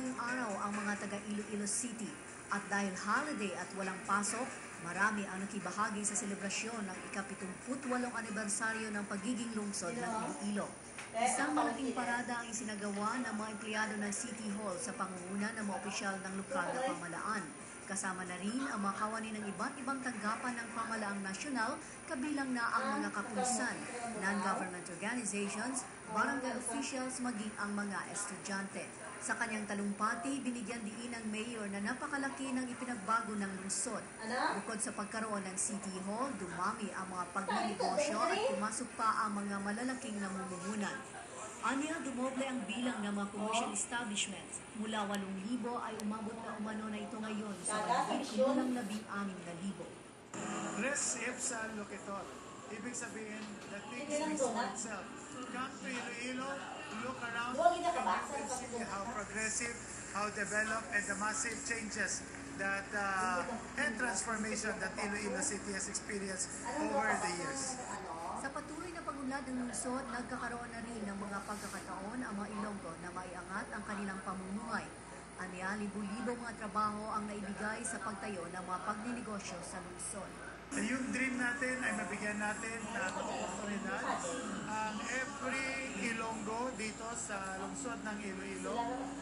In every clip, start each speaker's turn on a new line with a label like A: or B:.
A: bagong araw ang mga taga Iloilo City at dahil holiday at walang pasok, marami ang nakibahagi sa selebrasyon ng ika-78 anibersaryo ng pagiging lungsod ng Iloilo. Isang malaking parada ang isinagawa ng mga empleyado ng City Hall sa pangunguna ng mga opisyal ng lokal na pamahalaan. Kasama na rin ang mga kawani ng iba't ibang tanggapan ng pamahalaang nasyonal, kabilang na ang mga kapulisan, non-government organizations, barangay officials, maging ang mga estudyante. Sa kanyang talumpati, binigyan diin ng mayor na napakalaki ng ipinagbago ng lungsod. Bukod sa pagkaroon ng City Hall, dumami ang mga pagninegosyo at pumasok pa ang mga malalaking namumuhunan. Anya, dumoble ang bilang ng mga commercial establishments. Mula 8,000 ay umabot na umano na ito ngayon sa mahigit kumulang 16,000.
B: Res ipsa locator. Ibig sabihin, the thing speaks for itself. Come to Iloilo, look around, and you can see how progressive, how developed, and the massive changes that and transformation that Iloilo City has experienced over the years.
A: Sa patuloy na pagunlad ng lungsod, nagkakaroon na rin ng mga pagkakataon ang mga Ilonggo na maiangat ang kanilang pamumuhay. Anya, libo-libo mga trabaho ang naibigay sa pagtayo ng mga pagninegosyo sa lungsod.
B: Yung dream natin ay mabigyan natin ng oportunidad ang every Ilonggo dito sa lungsod ng Iloilo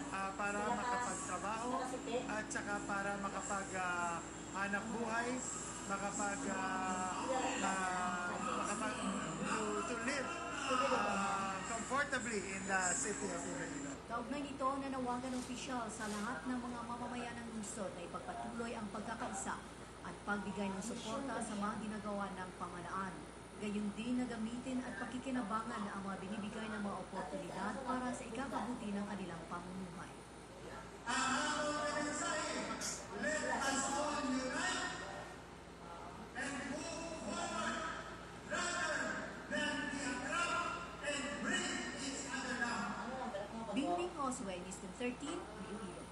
B: para makapagtrabaho at saka para makapaghanap buhay, to live comfortably in the city of Iloilo.
A: Kaugnay nito, nanawagan ng opisyal sa lahat ng mga mamamayan ng lungsod na ipagpatuloy ang pagkakaisa at pagbigay ng suporta sa mga ginagawa ng pamahalaan. Gayon din na gamitin at pakikinabangan ang mga binibigay ng mga oportunidad para sa ikabubuti ng kanilang pamumuhay. Bingling Osway, List 13, Iloilo.